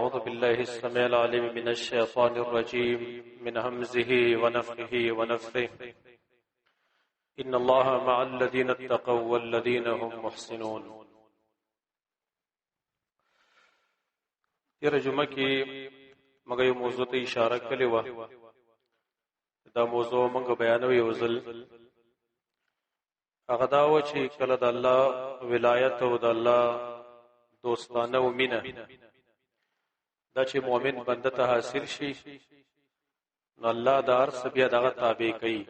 أعوذ بالله السميع العليم من الشيطان الرجيم من همزه ونفخه ونفثه إن الله مع الذين اتقوا والذين هم محسنون. تیر جمعه کې موږ یو موضوع ته اشاره کړې و. دا موضوع موږ بیانو یو ځل. هغه دا و چې کله د الله ولایت او د الله دوستانه او مینه دا چې مؤمن بنده ته حاصل شي نو الله د هر څه بیا دغه تابع کوي.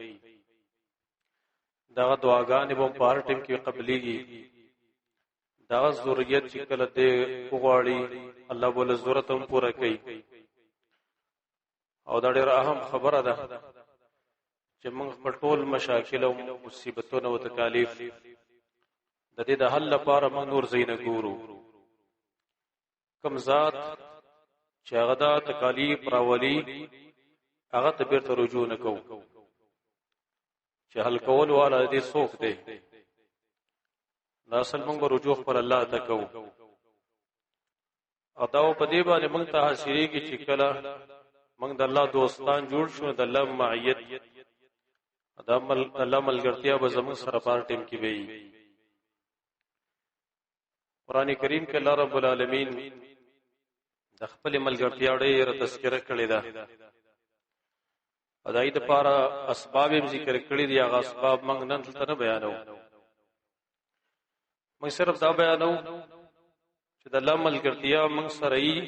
دغه دعاګانې به په هر ټیم کې قبلېږي. دغه ضرورت چې کله دې وغواړي الله بوله ضرورت هم پوره کوي. او دا ډېره اهم خبره ده چې موږ په ټول مشاکل او مصیبتونو او تکالیف د دې د حل لپاره موږ نور ځای نه ګورو. کوم ذات چې هغه دا تکالیف راولي هغه ته بیرته رجوع نه کوو چې حل کول والا دې څوک دی. دا اصل موږ رجوع خپل الله ته کوو. او دا په دې باندې موږ ته حاصلېږي چې کله موږ د الله دوستان جوړ شو د الله معیت د الله ملګرتیا به زموږ سره په هر ټیم کې وي. قرآن کریم کې الله رب العالمین د خپل ملګرتیا ډېره تذکره کړې ده. د دې لپاره اسباب یې ذکر کړي دي. هغه اسباب موږ نن دلته نه بیانو. موږ صرف دا بیانو چې د الله ملګرتیا موږ سره یې،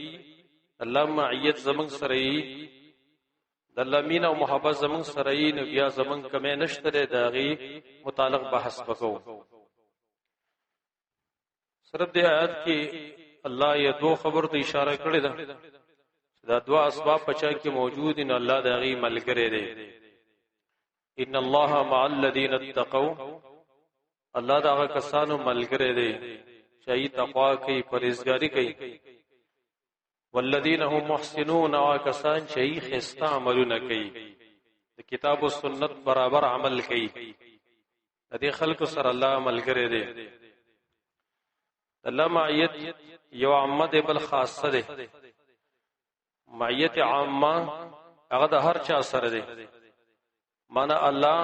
الله معیت زموږ سره یې، د الله مینه او محبت زموږ سره یې، نو بیا زموږ کمې نشته دی. د هغې متعلق بحث وکړو. صرف دې آیات کې الله یې دو خبر ته اشاره کړې ده. دا دوا اسباب پچا کې موجود دي نو الله د هغې ملګری دی. ان الله مع الذين اتقوا، الله د هغه کسانو ملګری دی چې تقوا کوي، پرهیزګاري کوي. والذین هم محسنون، او کسان چې ښایسته عملونه کوي، د کتاب او سنت برابر عمل کوي. د دې خلکو سره الله ملګری دی. الله معیت یو عامه دی بل خاصه دی. معیت عامه هغه د هر چا سره دی. معنا الله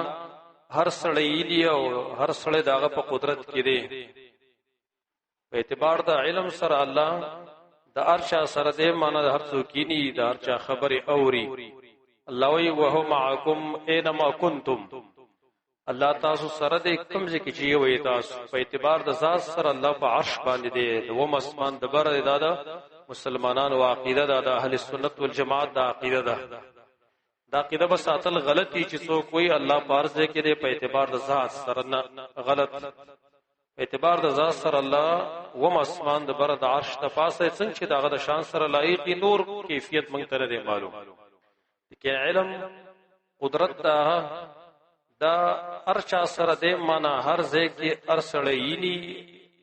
هر سړی دی او هر سړی دغه په قدرت کې دی. په اعتبار د علم سره الله د هر چا سره دی. معنا د هر څوک ني د هر چا خبره اوري. الله وی وهو معکم اينما کنتم، الله تاسو سره دی کوم ځای کې چې وي. تاسو په اعتبار د ذات سره الله په عرش باندې دی. د و مسمان د بر د مسلمانانو عقیده ده، د اهل سنت والجماعت د عقیده ده. دا عقیده به ساتل غلطي چې څوک وي الله په عرش کې دی په اعتبار د ذات سره، نه غلط. په اعتبار د ذات سره الله و مسمان د بر د عرش ته پاسه څنګه چې دغه د شان سره لایق نور کیفیت مونږ ته نه معلوم. کې علم قدرت دا هر چا سره دی. معنا هر ځای کې هر سړی ني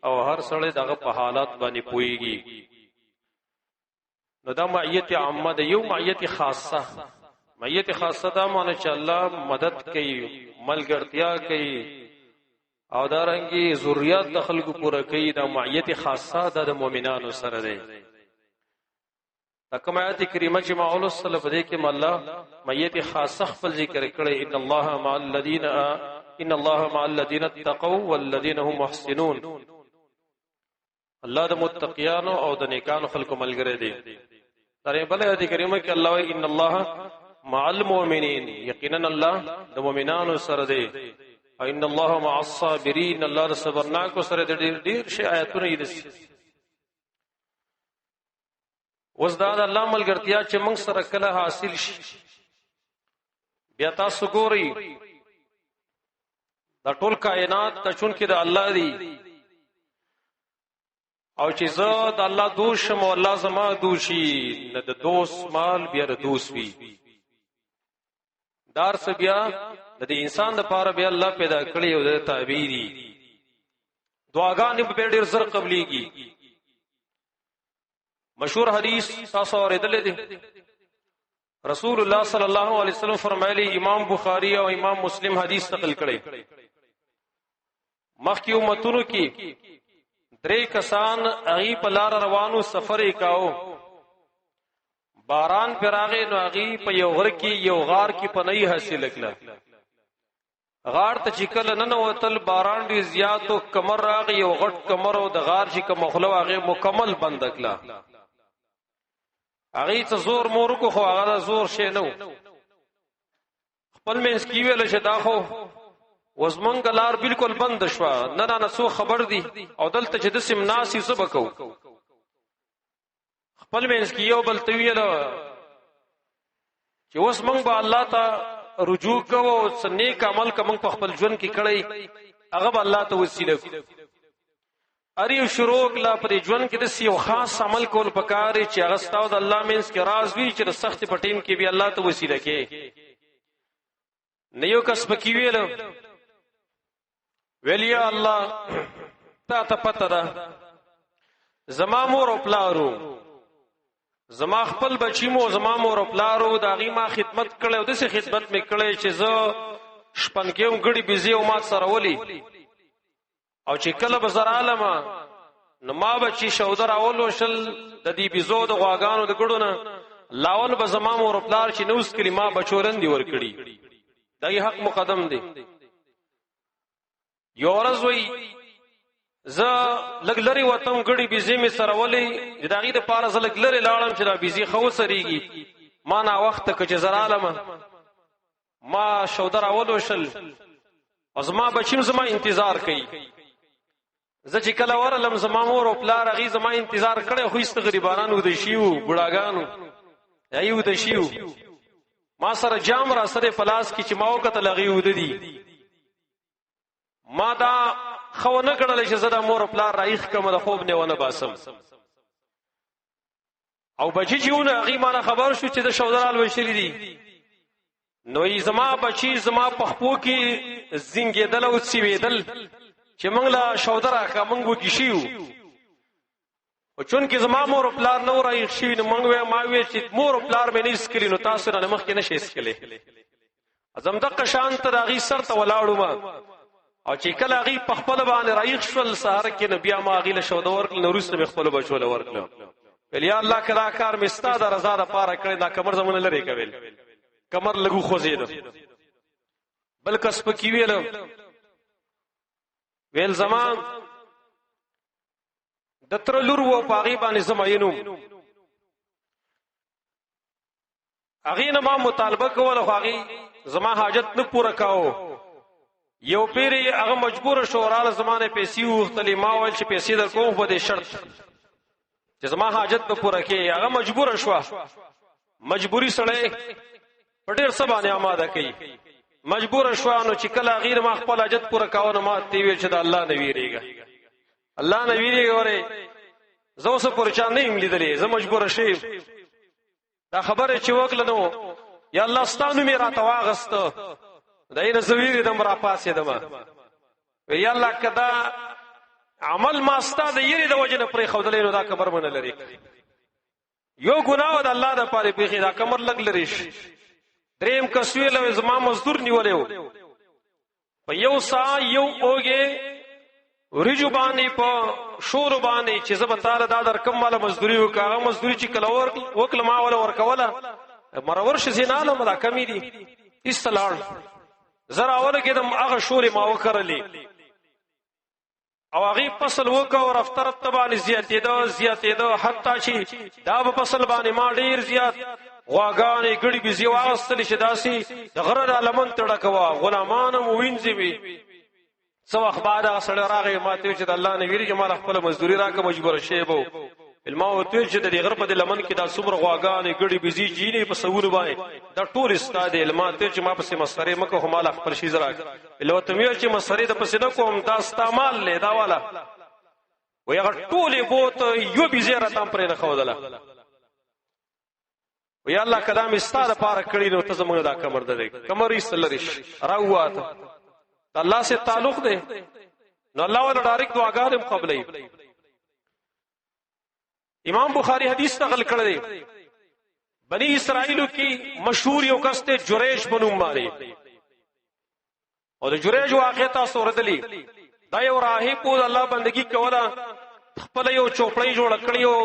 او هر سړی دغه په حالات باندې پويږي. نو دا معیت عامه ده. یو معیت خاصه، معیت خاصه دا معنی چې الله مدد کوي، ملګرتیا کوي او دارنګي ذریات د خلکو پوره کوي. دا معیت خاصه ده د مؤمنانو سره ده. کوم آیات کریمه چې معول صلی الله علیه کې الله معیت خاصه خپل ذکر کړي. ان الله مع الذين اتقوا والذين هم محسنون. الله د متقیانو او د نیکانو خلکو ملګری دی. درې بل آیات کریمه کې الله وی ان الله مع المؤمنین، یقینا الله د مؤمنانو سره دی. او ان الله مع الصابرین، الله د صبرناکو سره دی. ډیر شي آیاتونه یې دي. اوس دا د الله ملګرتیا چې موږ سره کله حاصل شي بیا تاسو ګورئ دا ټول کائنات ته چون کې د الله دی. او چې زه د الله دوست شم او الله زما دوشي، نه د دوست مال بیا د دوست وي. دار څه بیا د انسان لپاره بیا الله پیدا کړی او د تابع دي. دعاګانې په ډېر زر قبليږي. مشهور حدیث تاسو اوریدلې دي. رسول الله صلی الله علیه وسلم فرمایلی، امام بخاری او امام مسلم حدیث نقل کړي، مخکې امتونو کې درې کسان هغه په لار روانو سفر وکاو. باران پراغه نو هغه په یو غر کې یو غار کې پنۍ حاصل کړه. غار ته چې کله نن وتل باران ډیر زیات او کمر راغی یو غټ کمر او د غار چې کوم خلو هغه مکمل بند کړه. هغه ته زور مور کو خو هغه زور شي نو خپل مینس کی ویل شه دا خو وزمنګ لار بالکل بند شو نه نه سو خبر دی او دلته چې د سیم ناسي سبکو خپل مینس کی یو بل تویل چې اوس مونږ به الله ته رجوع کوو سنیک عمل کوم په خپل ژوند کې کړی هغه به الله ته وسیله اری شروع کلا پر ژوند کې د یو خاص عمل کول پکاري چې هغه ستاسو د الله مینس کې راز وی چې د سخت پټین کې به الله ته وسیله کې نه یو کس پکې ویلیا الله تا ته پته ده زما مور او پلارو زما خپل بچی مو زما مور او پلارو دا غي ما خدمت کړو د څه خدمت می کړې چې زه شپنګیوم غړي بيزي او ما سره ولي او چې کله بزر عالمه نو ما بچی شودر اولو شل د دې بيزو د غواګانو د ګړونه لاول به زما مور او پلار چې نوس کلمه بچورن دی ور کړی دغه حق مقدم دی. یو ورځ وی ز لګلری وتم غړي بيزي می سره ولي دغه د پاره ز لګلری لاړم چې دا بيزي خو سريږي ما نا وخت کې چې زرالمه ما شودر اولو شل ازما بچیم زما انتظار کوي ز چې کله ورلم زما مور او پلار غي زما انتظار کړي خو است غریبانو د شیو بډاګانو ایو د شیو ما سره جام را سره پلاس کی چې ماو کته لغي ود دي ما دا خو نه کړل چې زدا مور پلار رایخ کوم د خوب نه ونه باسم او بچی جیونه غي ما خبر شو چې د شودرال وشری دي نو ای زما بچی زما پخپو کې زنګیدل او سیویدل چې موږ لا شودرا کا موږ وګشیو او چون کې زما مور پلار نو رایخ شي نو موږ ما وی چې مور پلار مې نه سکري نو تاسو نه مخ کې نشي سکلي ازم دغه شان ته راغي سر ته ولاړو ما او چې کله غي په خپل باندې رایخ شول سهار کې نبي ما غي له شود ورکل نو رسته به خپل بچو له ورکل ویل یا الله کدا کار مستا د رضا د پاره کړی دا کمر زمونه لري کوي کمر لګو خوځید بل کس پکې ویل زمان د تر لور و پاغي باندې زماینو اغه نه ما مطالبه کوله هغه زما حاجت نه پوره کاو یو پیری هغه مجبور شو رااله زمانه پیسې وختلی ما ول چې پیسې در کوم په دې شرط چې زما حاجت به پوره کې هغه مجبور شو مجبوری سره پټیر سبانه آماده کړي مجبور شو نو چې کله غیر ما خپل حاجت پوره کاوه نو ما تی ویل چې د الله نه ویریږي الله نه ویریږي وره زو سه پرچا نه ایم لیدلې زه مجبور شې دا خبره چې وکړه نو یا الله ستانو می را تواغست داینه زویری دم را پاسې دما وی الله کدا عمل ما ستاد یری د وجنه پر خودلې نو دا کبر من لري یو ګناو د الله د پاره پیخي دا کمر لګ لريش دریم کسویل او زما مزدور نیولیو په یو سا یو اوګه ورجو باندې په شور باندې چې زب تعالی دا در کوم والا مزدوری وکړه مزدوری چې کلور وکړه ما ولا ورکوله مرور شزیناله مدا کمی دي استلال زرا اول کې دم هغه شور ما وکړلې او هغه فصل وکاو او رفتر تبان زیاتېدو حتی چې دا په فصل باندې ما ډیر زیات واغانې ګړي بيزي واغستل شداسي د غره لمن تړکوا غلامان مو وینځي سو اخبار سره راغی ماته چې د الله نه ویری چې مال خپل مزدوري راکه مجبور شي بو علما او ته چې د غره په لمن کې دا صبر واغانې ګړي بيزي جینې په سور باندې دا ټول استاد علما ته چې ما په مسخره مکه هم مال خپل شي زراک لو ته ویل چې مسخره د پسنه کوم دا استعمال له دا والا وي هغه ټول بوت یو بيزي را تام پرې نه خودله وی الله کلام استاد پاره کړی نو ته زموږ دا کمر ده کمر یې سلریش راوات الله سے تعلق ده نو الله ولا ډایرک دعاګانې قبلې امام بخاری حدیث نقل کړی بنی اسرائیل کی مشهور یو کس ته جریش بنو ماری او د جریش واقعه تاسو ورتلی دا یو راهب په الله بندگی کوله خپل یو چوپړی جوړ کړیو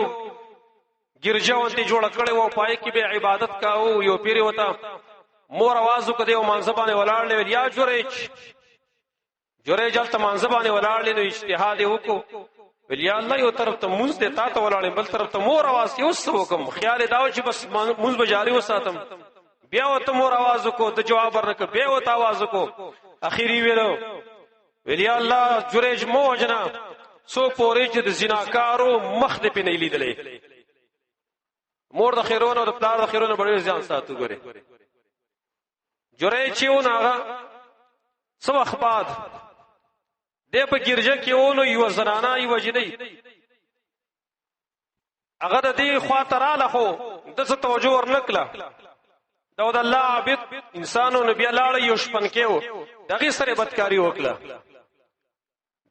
ګرجا ونته جوړ کړي وو پای کې به عبادت کاوه یو پیر وتا مور आवाज وکړي او منځبانه ولاړ لې یا جوړې جلته منځبانه ولاړ لې نو اجتهاد وکړو ویل یا الله یو طرف ته مونږ دې تا ته ولاړې بل طرف ته مور आवाज یو څه وکم خیال داو چې بس مونږ به جاری وساتم بیا وته مور आवाज وکړو ته جواب ورنکړ بیا وته आवाज وکړو اخیری ویل یا الله جوړې موجنا سو پورې چې د زناکارو مخ دې پنه لیدلې مور د خیرونو د پلار د خیرونو ډېر ځان ساتو ګره جوړې چې وناغه سو اخبار دې په ګرجه کې ونو یو زنانا یو جدي هغه د دې خاطراله خو د څه توجه ورنکله دا د الله عبادت انسانو نبی الله یو شپن کېو دغه سره بدکاری وکړه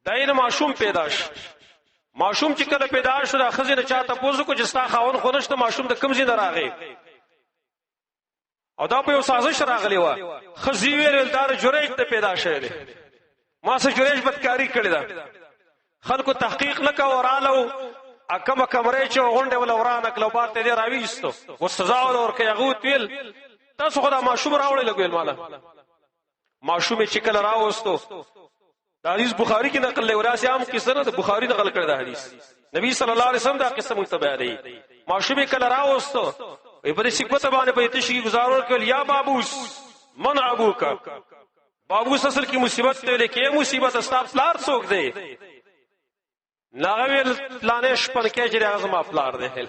داینه معصوم پیداش معصوم چې کله پیدا شو د خزینه چاته پوزو کو جستا خاون خونشته معصوم د کم زین راغی او دا په یو سازش راغلی و خزی ویل دار جوړیج ته پیدا شوی ما سره جوړیج بدکاری کړی دا خلکو تحقیق نکا ورالو اکم کمرې چې غونډه ول ورانه کلوبات ته راويستو و سزا ور کوي غوت ویل تاسو خدای معصوم راوړی لګویل مالا معصوم چې کله راوستو دا حدیث بخاری کې نقل لوراسي عام قصه نه بخاری نقل کړی دا حدیث نبی صلی الله علیه وسلم دا قصه متبع دی معصوم کله راوستو په دې سکوت باندې په تشکی گزارول کول یا بابوس من ابوک بابوس اصل کی مصیبت ته لیکي مصیبت استا پلار څوک دی لاغویل پلانش پر کې چې اعظم پلار دی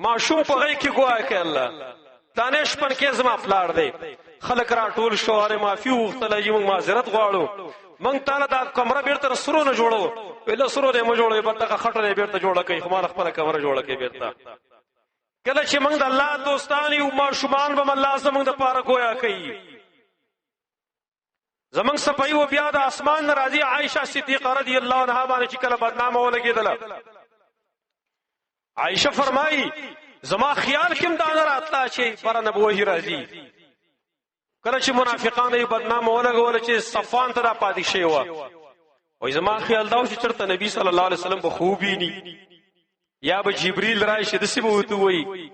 معصوم په غي کې ګواه کوي الله پلانش پر کې زما پلار دی خلک را ټول شوهر معافي وختل چې موږ معذرت غواړو مونږ تعالی دا کمره بیرته سرو نه جوړو ویل سرو دې مو جوړو په دغه خټه بیرته جوړه کوي خمار خپل کمره جوړه کوي بیرته کله چې موږ د الله دوستان یو ماشومان به الله زموږ د پاره گویا کوي زمنګ صفای و بیا د اسمان راضی عائشه صدیقه رضی الله عنها باندې چې کله بدنامه ولګیدله عائشه فرمایي زما خیال کوم دا نه راتلا چې پر نبوه راضی کله چې منافقان یې بدنامه ولګول چې صفان ته د پادشاه و او زما خیال دا چې چرته نبی صلی الله علیه وسلم به خوبی ني یا به جبريل راشي د سی بوته وي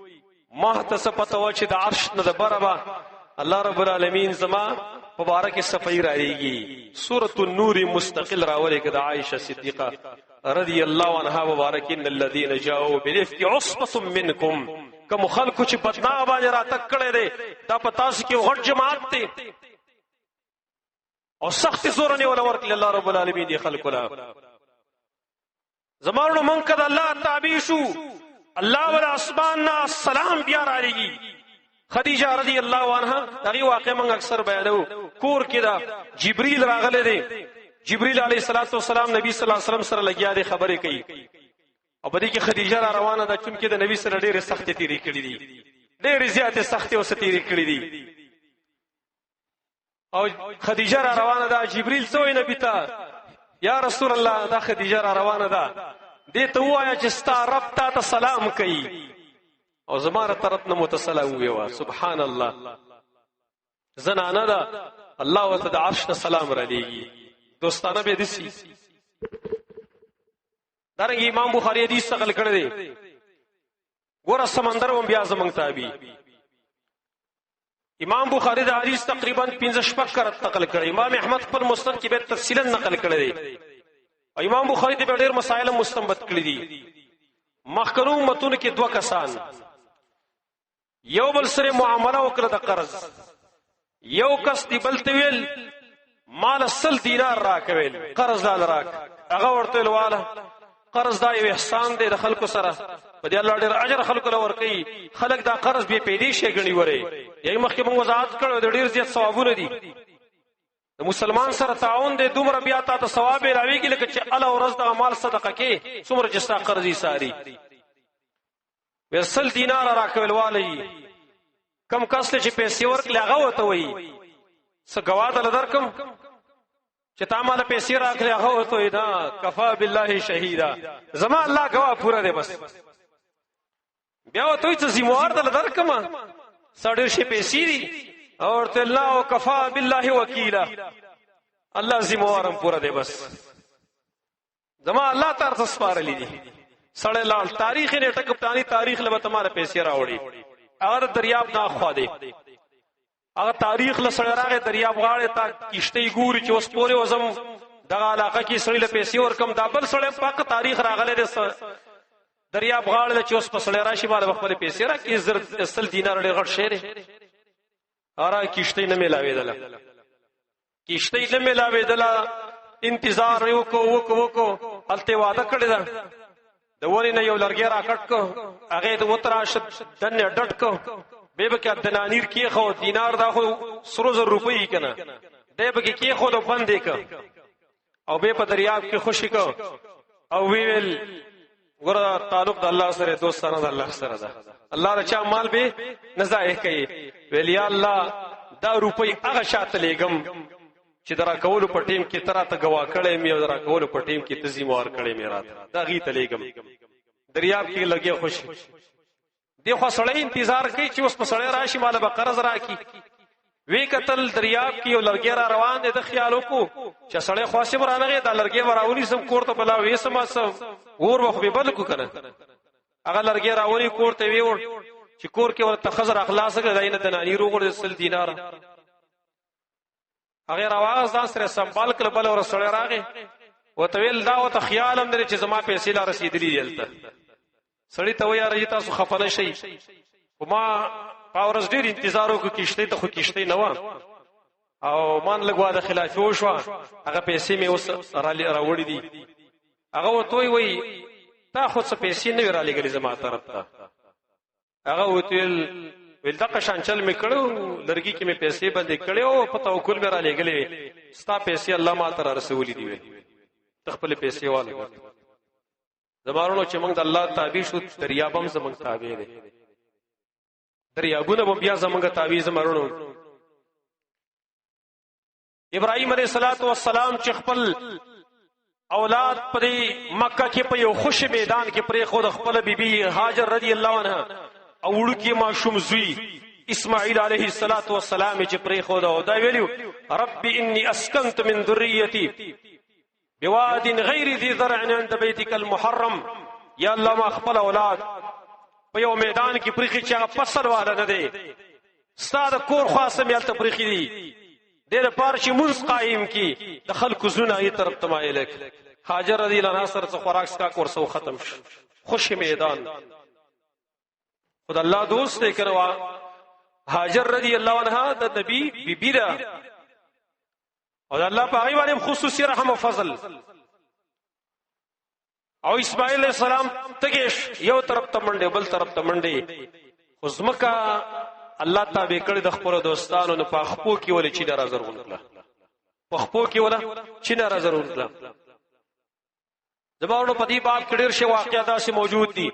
ما ته سپته و چې د عرش نه د برابر الله رب العالمین زما مبارک صفای راځي سورۃ النور مستقل راولې کده عائشه صدیقه رضی الله عنها مبارک ان الذين جاءوا بالافك عصبه منكم کوم خلکو چې بدنا باندې را تک کړي دي دا پتا سي کې غټ جماعت دي او سخت زور نه ولا ورکل الله رب العالمین دي خلکو لا زمانو من کده الله تابع شو الله ولا اسماننا السلام بیا راځي خدیجه رضی الله عنها دغه واقع من اکثر بیانو کور کې دا جبريل راغله دي جبريل علیه الصلاۃ والسلام نبی صلی الله علیه وسلم سره لګیا دي خبرې کوي او په دې کې خدیجه را روانه ده چې د نبی سره ډېرې سختې تیرې کړې دي ډېرې زیاتې سختې او ستیرې کړې دي او خدیجه را روانه ده جبريل څوې نبی ته یا رسول الله دا خدیجه را روانه ده دې ته وایا چې ستا رب ته سلام کوي او زماره طرف نه متسلام ویوا سبحان الله زنانه ده الله وتعالى د عرش سلام را لېږي دوستانه به دي دارنګ امام بخاری حدیث نقل کړی دی ګوره سمندر هم بیا زمنګ تابع امام بخاری دا حدیث تقریبا 15 کرت نقل کړی امام احمد خپل مسند کې به تفصیلا نقل کړی دی او امام بخاری د ډېر مسائل مستنبط کړی دي مخکرو متون کې دوه کسان یو بل سره معامله وکړه د قرض یو کس دی بل تویل مال 100 دینار راکوي قرض دال راک هغه ورته لواله قرض دا یو احسان دی د خلکو سره په دې الله ډېر اجر خلکو لور کوي خلک دا قرض به پیدا شي غني وره یی مخکې موږ وضاحت کړو د ډېر زیات ثوابونه دي د مسلمان سره تعاون دی دومره بیا ته ثواب راوي کې لکه چې الله ورځ د مال صدقه کې څومره چې ستا قرضې ساري ورسل دینار راکول والی کم کس چې پیسې ورکړي هغه وته وي څه غواړه لدرکم چې تا مال پیسې راکړي هغه وته دا کفا بالله شهیدا زما الله غوا پورا دی بس بیا وته چې زموار د لدرکم سړی شي پیسې دي اور ته الله کفا بالله وکیلا الله زموارم پورا دی بس زما الله تر څه سپارلې دي سړی لاړ تاریخ نه ټکپټانی تاریخ له تمہاره پیسې راوړي اگر دریاب نه خوا دی هغه تاریخ له سړی راغی دریاب غاړه تا کشته ګوري چې اوس پورې وزم دغه علاقه کې سړی له پیسې ورکم دا بل سړی پاک تاریخ راغله دریاب غاړه چې اوس په سړی راشي باندې خپل پیسې راکې زر اصل دینار ډېر غټ شعر اره کشته نه ملاویدله کشته نه ملاویدله انتظار وکړو الته وعده کړی دا د ورې نه یو لرګی راکټ کو هغه د وتراش دنه ډټ کو به کې دنانیر کې خو دینار دا خو 100 روپۍ کنه دې به کې خو د بندې ک او به په دریاب کې خوشی کو او ویل ګوره تعلق د الله سره دوستانه د الله سره ده الله رچا مال به نزایح کوي ویل یا الله دا روپۍ هغه شاته لګم چې درا کول په ټیم کې ترا ته گوا کړې مې درا کول په ټیم کې تزیموار کړې مې راته دا غي ته لګم دریاب کې لګي خوش دی خو سړی انتظار کوي چې اوس په سړی راشي مال به قرض راکې وی قتل دریاب کې یو لرګي را روان دي د خیالو کو چې سړی خاصه مرانغه دا لرګي وراونی سم کوړه بلا وې سم اور وخت به بل کو کنه هغه لرګي راونی کوړه وی ور چې کور کې ورته خزر اخلاص کړه داینه د نانی روغ سل دینار هغه راواز ځان سره سنبال کړ بل ور سړی راغی وتویل دا او ته خیال هم درې چې زما پیسې لا رسیدلې دلته سړی ته ویا رې تاسو خفنه شي وما پاورز ډیر انتظار وکړ کیشته ته خو کیشته نه و او مان لګوا د خلاف وشو هغه پیسې مې اوس راوړې دي هغه وتوي وای تا خو څه پیسې نه را لګلې زما طرف ته هغه وتل ول دغه شانچل مې کړو لرګي کې مې پیسې باندې کړو په توکل مې را لګلې ستا پیسې الله ما ته رسولې دي تخپل پیسې والو زمارونو چې موږ د الله تابع شو دریابم زموږ تابع دي دریابونه بیا زموږ تابع زمارونو ابراهيم عليه السلام چې خپل اولاد پرې مکه کې په یو خوش میدان کې پرې خود خپل بیبي هاجر رضی الله عنها او وړو کې معصوم زوی اسماعیل علیه السلام چې پرې خود او دا ویلو رب انی اسکنت من ذریتی بواد غیر ذی زرع عند بیتک المحرم یا الله ما خپل اولاد په یو میدان کې پرې چې فصل والا نه دی ستاد کور خاصه ملته پرې دی دغه پارشي منځ قائم کی د خلکو زونه ای طرف تمایلک هاجر رضی الله عنها سره خوراک سکا کور سو ختم شو خوش میدان خدای الله دوست دې کروا هاجر رضی الله عنها د نبی بیبی را او الله په هغه باندې خصوصي رحم او فضل او اسماعیل علیہ السلام تګش یو طرف ته منډه بل طرف ته منډه خزمکا الله تابع کړی د خپل دوستانو نه پخپو کې ولې چې ناراضه ورغله پخپو کې ولا چې ناراضه ورغله زموږ په دې باب کډیر شی واقعیات داسې موجود دي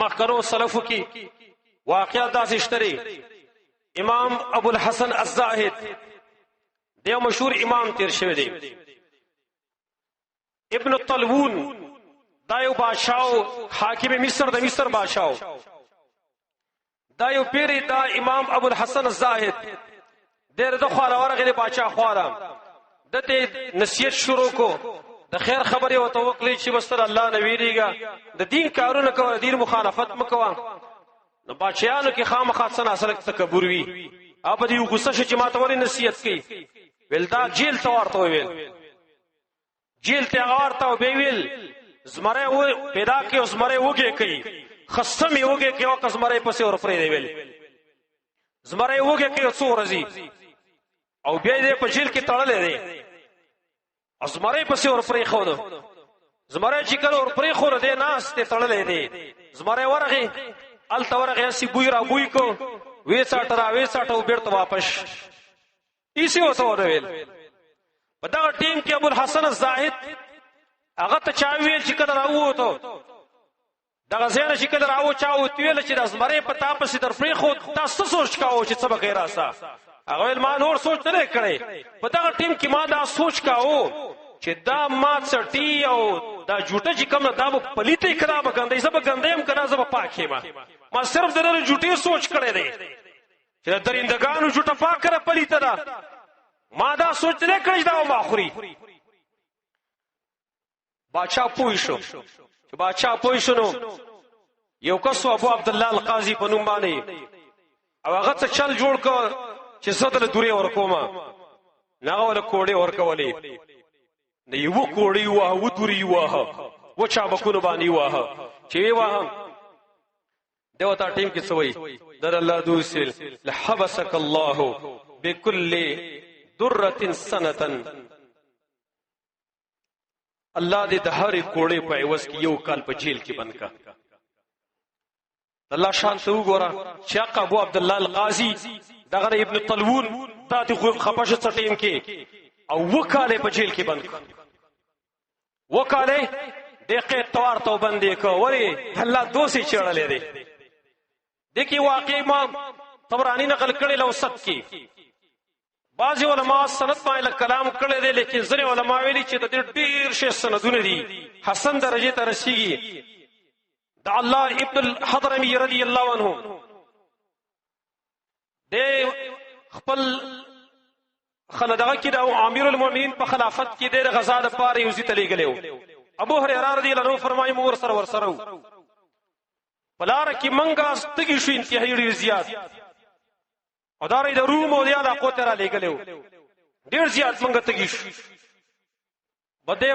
مخکرو سلفو کې واقعیات داسې شتري امام ابو الحسن الزاهد دیو مشهور امام تیر شوی دی ابن الطلبون دایو بادشاہ حاکم مصر د مصر بادشاہ دایو پیری دا امام ابو الحسن الزاهد دیر د خواره ورغه بادشاہ خواره دته نصیحت شروع کو د خیر خبره او توکل چې بستر الله نویریګا د دین کارونه کوي دین مخالفت مکوا نو بادشاہانو کې خامخا څنګه اصل تکبر وی اپ دې غصه شې چې ماته ولې نصیحت کوي ویل دا جیل ته ورته ویل جیل ته ورته ویل زمره و پیدا کې زمره وګه کوي خصم وګه کې او زمره پسې ور پرې دی ویل زمره وګه کې څو ورځي او بیا دې په جیل کې تړلې دی زمره پسې ور پرې خو دو زمره چې کله ور پرې خو دې ناس ته تړلې دی زمره ورغه ال تورغه سی بوی را بوی کو وې ساټرا وې ساټو بیرته واپس ایسی وته ویل په دا ټیم کې ابو الحسن الزاهد هغه ته چا ویل چې کله راووته دا زیره چې کله راو چاو ویل چې د زمره په تاسو در پرې خو تاسو سوچ کاوه چې څه به راسا هغه ما نور سوچ نه کړي په دا ټیم کې ما دا سوچ کاوه چې دا ما چټي او دا جوټه چې کوم دا په پلیته خراب غندې سبا غندېم کنه زما پاکه ما صرف درنه جوټي سوچ کړي دي چې درندگانو جوټه پاک کړه پلیته دا ما دا سوچ نه کړی دا ما خوري بادشاہ پوه شو چې بادشاہ پوه شو نو یو کس ابو عبد الله القاضي په نوم باندې او هغه څه چل جوړ کړ چې ستل دوری ورکوما ناغه ولا کوړې ورکولې نه یو کوړې واه و دوری واه و چا بکونو باندې واه چې واه دیوتا ټیم کې سوي در الله دوسل لحبسك الله بكل دره سنه الله دې د هرې کوړې په عوض کې یو کال په جیل کې بند کا الله شان ته وګوره چې ابو عبد الله القاضي دغه ابن طلون تاته خپشه ټیم کې او وکاله په جیل کې بند کا وکاله دغه توار تو باندې کو وری الله دوسي چړلې دي دکی واقع ما طبرانی نقل کړي لوسط کې بعض علماء سند باندې کلام کړي دي لیکن ځینې علماء ویلي چې د ډېر شي سندونه دي حسن درجه ته رسیږي د الله ابن الحضرمي رضی الله عنه د خپل خلدغه کې د امیر المؤمنین په خلافت کې د غزا د پاره یوزي تلې غلېو ابو هريره رضی الله عنه فرمایي مور سره ورسره بلار کی منګه ستګي شو انتهایی ډیر زیات او داري د روم او د علاقو ته را لګلو ډیر زیات منګه تګي شو بده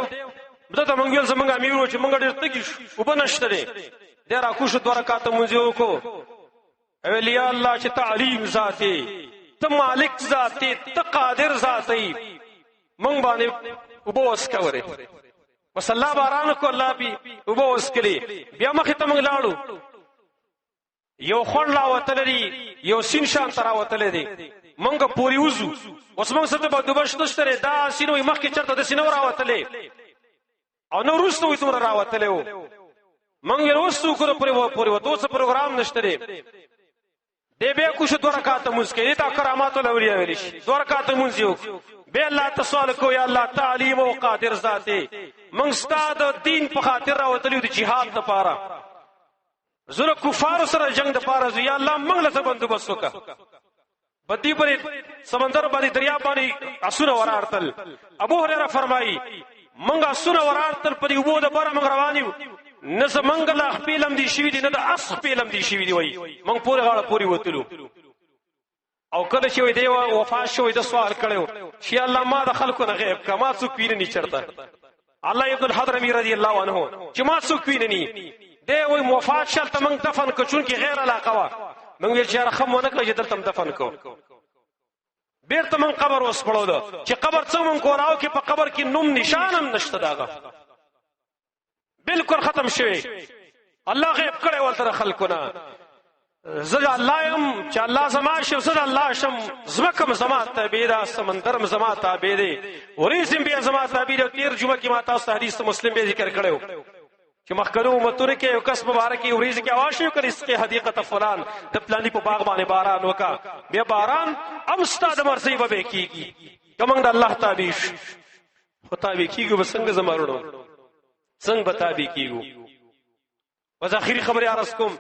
دته منګل زمنګ امیرو چې منګه ډیر تګي شو وبنشته دي ډیر اكو شو درکات مونږ کو اولیاء الله چې تعلیم ذاتي ته مالک ذاتي ته قادر ذاتي مونږ باندې وبوس کوي بس الله باران کو الله بي وبوس کړي بیا مخه ته مونږ لاړو یو خړلا وتلري یو سین شان ترا وتلري مونږ پوری وزو اوس مونږ سره په دوبشت نشته دا سینو مخ کې چرته د سینو راوتلې او نو روستو تم راوتلې مونږ یې روستو کړو پوری وته څه پروګرام نشته دی به کوښ دوه رکعات مسکې تا کرامات الاولیاء ویل شي دوه رکعات مونږ یو به الله تسوال کو یا الله تعلیم او قادر ذاته مونږ ستاد دین په خاطر راوتلې د جهاد لپاره زره کفار سره جنگ د پاره یا الله موږ له بندوبست وکا بدی پر سمندر باندې دریا باندې اسونه ورارتل ابو هريره فرمایي موږ اسونه ورارتل پر یو د بار موږ روانیو نه زمنګ لا خپلم دي شوی دي نه د اس خپلم دي شوی دي وای موږ پورې غاړه پوری وتلو او کله چې وي دی وفات شوی د سوال کړو چې الله ما د خلکو نه غیب کما څوک ویني چرته الله ابن الحضرمي رضی الله عنه چې ما څوک ویني دی وای وفات شل ته موږ دفن کو چون کې غیر علاقه وا موږ ویل چې رقم ونه کړی چې دلته دفن کو بیرته موږ قبر وس پړو دا چې قبر څو موږ کوراو کې په قبر کې نوم نشان هم نشته داغه بالکل ختم شوی الله غیب کړي ولته خلقونه زړه الله يم چې الله زما شو زړه الله شم زمکم زما تابع ده سمندرم زما تابع ده ورېزم بیا زما تابع ده تیر جمعه کې ما تاسو حدیث مسلم به ذکر کړو چې مخکرو امتونه کې یو کس مبارکي ورېز کې اواز یو کړي اسکه حدیقه فلان د پلاني په باغ باندې باران وکا بیا باران ام استاد مرسي به کیږي کومنګ الله تابع خو تابع کیږي وسنګ زمارونو څنګه بتابي کیږي وز اخري خبره عرض کوم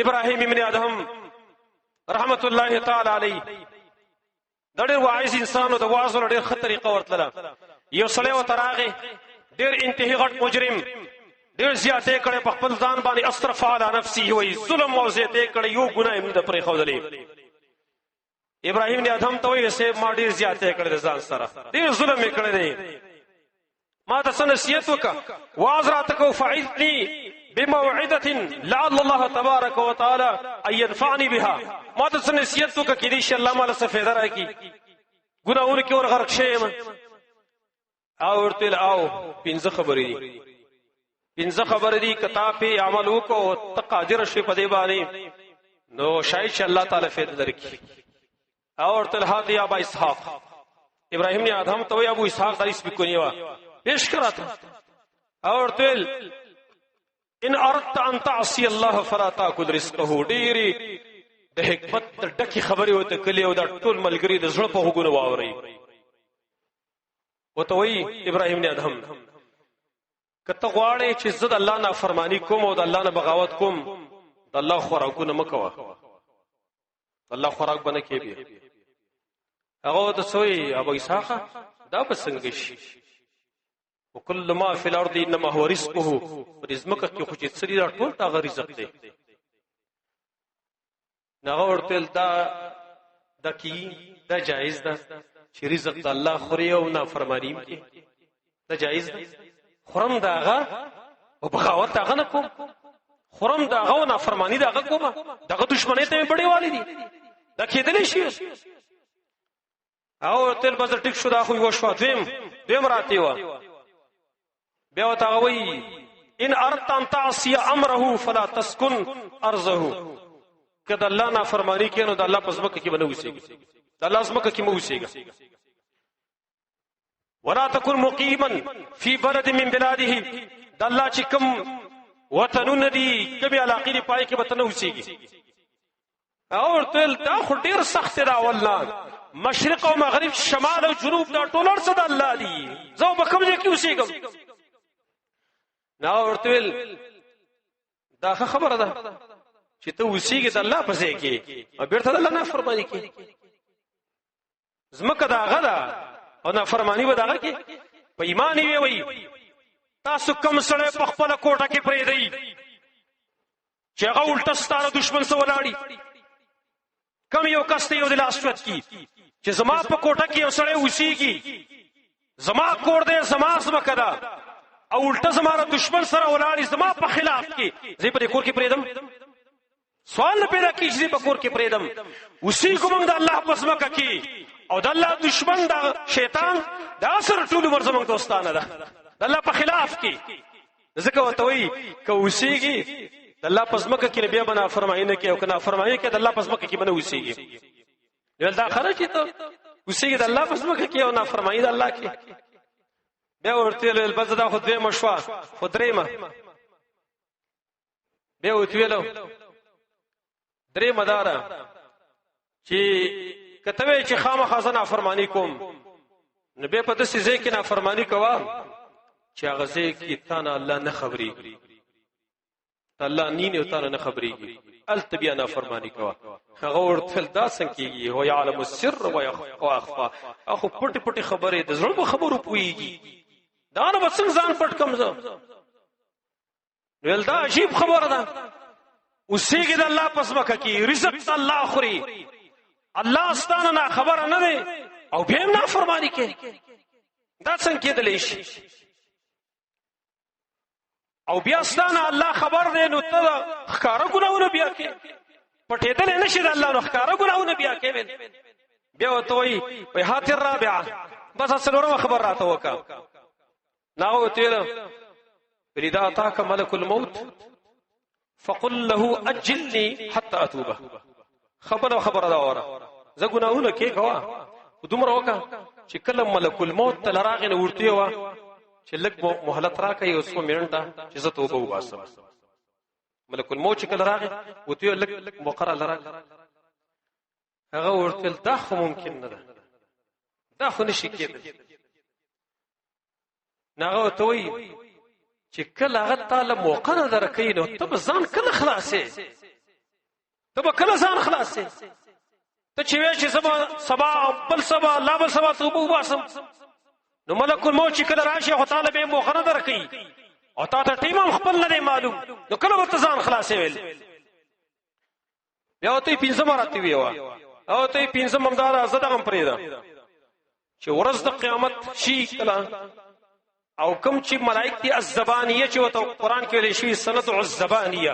ابراهيم ابن ادهم رحمت الله تعالی علیه ډېر واعظ انسان او د واعظ ډېر خطرې قورتله یو سړی و تراغه ډېر انتهایی غټ مجرم ډېر زیاتې کړي په خپل ځان باندې اسرف علی نفسه وي ظلم او زیاتې کړي یو ګناه هم د پرې خوذلې ابراهيم ابن ادهم ته وایي چې ما ډېر زیاتې کړي ځان سره ډېر ظلم یې کړی ما ته نصیحت وکا واعظ راتکو فعلني بموعده لعل الله تبارك وتعالى ان ينفعني بها ما ته نصیحت وکا کې دې الله مال څه فائدہ راکې ګناہوں کې اور غرق شې او ورتل او پنځه خبرې دي کتاب په عمل وکړو تقادر شي په دې باندې نو شاید الله تعالی فائدہ درکې او ورتل هادي ابا اسحاق ابراهيم نے ادم تو ابو اسحاق تعریف بکنیوا پیش کرا تھا اور تل ان اردت ان تعصي الله فلا تاكل رزقه ډيري د حکمت ډکی خبرې وته کلی او د ټول ملګری د زړه په وګونو واوري وته وی ابراهيم نے ادم کته غواړي چې زد الله نه فرمانی کوم او د الله نه بغاوت کوم د الله خوراکونه مکوا الله خوراک بنه کې بیا هغه ته سوی ابو اسحاق دا بسنګ شي وكل ما في الارض انما هو رزقه رزقك کې خو چې سړي دا ټول تا غ رزق دی نغه ورته دا کی دا جایز ده چې رزق الله خوري او نه فرمانی کې دا جایز ده خرم داغه او بغاوت هغه نه کوم خرم داغه او نه فرمانی داغه کوم داغه دشمنی ته بڑے والی دي دا کېدلی شي او تل بز ټیک شو دا خو یو شو دیم راتی و بیا وتا وی ان اردت ان تعصي امره فلا تسكن ارضه کله الله نه فرمانی کینو د الله پسمکه کې بنوسیږي د الله پسمکه کې موسیږي ولا تكن مقيما في بلد من بلاده د الله چې کوم وطنونه دي کومه علاقې دی پای کې بتنوسیږي او تل دا خو ډیر سخت دا والله مشرق او مغرب شمال او جنوب دا ټول څه د الله دي زه به کوم ځای کې اوسېږم نو ورتل دا خبره ده چې ته اوسېږې د الله په ځای کې او بیرته د الله نه فرمانی کې زمکه دا غدا او نه فرمانی به داغه کې په ایمان وي تاسو کوم سره په خپل کوټه کې پرې دی چې هغه الټه ستاره دشمن سره ولاړی کم یو کس ته یو د لاسوت کی چې زما په کوټه کې یو سره اوسېږي زما کور دې زما سمکه ده او الټه زما دشمن سره ولاړی زما په خلاف کې زه په کور کې پرېدم سوال پیدا کیږي په کور کې پرېدم اوسېږم د الله په سمکه کې او د الله دشمن دا شیطان دا سره ټول مرزمن دوستانه ده د الله په خلاف کې ځکه وته وی که اوسېږي د الله په سمکه کې بیا بنا فرمایي کې او کنا فرمایي کې د الله په سمکه کې بنه اوسېږي ول دا خره چې ته اوسېږي د الله په سمکه کې او نه فرمایي د الله کې بیا ورته ول بس دا خو دې مشوا خو درېما بیا وتویلو درې مدار چې کته چې خامخا زنا فرمانی کوم نبی په دې ځای کې نه فرمانی کوا چې هغه ځای کې تانه الله نه خبري الله نینه تانه نه خبريږي التبیا نه فرمانی کوا هغه ورته دا څنګه کیږي هو يعلم السر واخفى اخو پټ پټ خبره د زړه خبرو پويږي دا نه وسنګ ځان پټ کمزه ول دا عجیب خبره ده اوسېږي د الله پسمکه کې رزق الله خوري الله ستانه نه خبره نه ده او به نه فرمانی کوي دا څنګه کېدلی شي او بیا ستانه الله خبر دی نو ته ښکارا ګناونه بیا کې پټېدل نه شي د الله نو ښکارا ګناونه بیا کې بیا وته وي په هات الرابعه بس څلورمه خبر راته وکا ناو ته فريدا اتاك ملك الموت فقل له اجلني حتى اتوب خبر دا وره زه ګناونه کې کوا دومره وکا چې کله ملک الموت تل راغی نو ورته و چې لږ مهلت راکړي اوس کو منټه چې زه توبه وباسم ملک الموت چې کله راغی وته لږ مقرره لراغ هغه ورته دا خو ممکن نه ده دا خو نشي کېدل ناغه ته وی چې کله هغه تعالی موقره درکې نو ته ځان کله خلاصې ته کله ځان خلاصې ته چې وې چې سبا بل سبا لا بل سبا توبه وباسم نو ملک الموت چې کله راشي خو تعالی به موقره درکې او تا ته ټیم خپل نه معلوم نو کله به ځان خلاصې ویل بیا ته پینځم راته ویوا او ته پینځم ممدار زدغم پرېدا چې ورځ د قیامت شي کله او کوم چې ملائکه الزبانیه چې وته قران کې ویل شي سند الزبانیه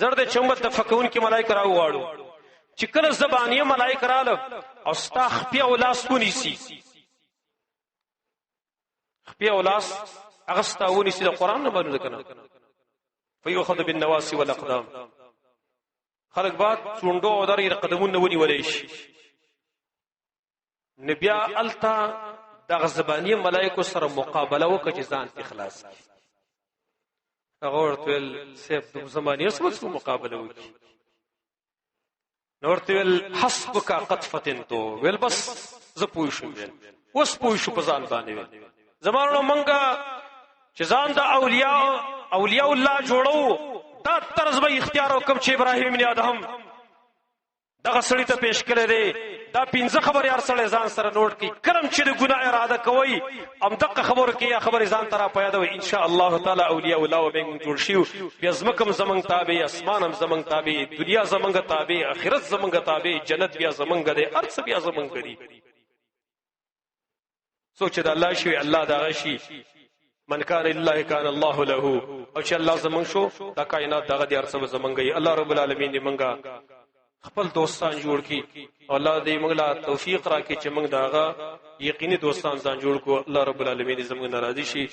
زرد چمت تفکون کې ملائکه راوړو چې کله زبانیه ملائکه رااله او استخفي او لاس ونیسي خفي او لاس اغستاونی سي د قران نه باندې کنه فيؤخذ بالنواصي والاقدام خلق بعد څوندو او درې قدمونه ونی ولې شي نبي التا د غزبانیه ملائکه سره مقابله وکړي ځان اخلاص هغه ورته سیف د زمانیه سره مقابله وکړي نورته ول حسبک قطفه تو ول بس ز پوي شو اوس پوي شو په ځان باندې زمانو منګه چې ځان د اولیاء الله جوړو دا طرز به اختیار وکم چې ابراهیم ابن ادهم دغه سړی ته پیش کړی دی دا 15 خبرې هر سړی ځان سره نوٹ کړي کلم چې د ګناه اراده کوي ام دغه خبره کې یا خبرې ځان ترا پیدا وي ان شاء الله تعالی اولیاء الله وبنګ جوړ شي بیا زمکم زمنګ تابع اسمان هم زمنګ تابع دنیا زمنګ تابع اخرت زمنګ تابع جنت بیا زمنګ دی ارڅ بیا زمنګ دی سوچ د الله شي الله دا شي من کان لله کان الله له او چې الله زمنګ شو دا کائنات دغه دي ارڅ زمنګ الله رب العالمین دې منګه خپل دوستان جوړ کی الله دې موږ لا توفیق راکړي چې موږ داغه یقیني دوستان ځان جوړ کو الله رب العالمین دې زموږ ناراضي شي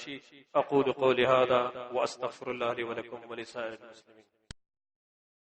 اقول قولي هذا واستغفر الله لي ولكم ولسائر المسلمين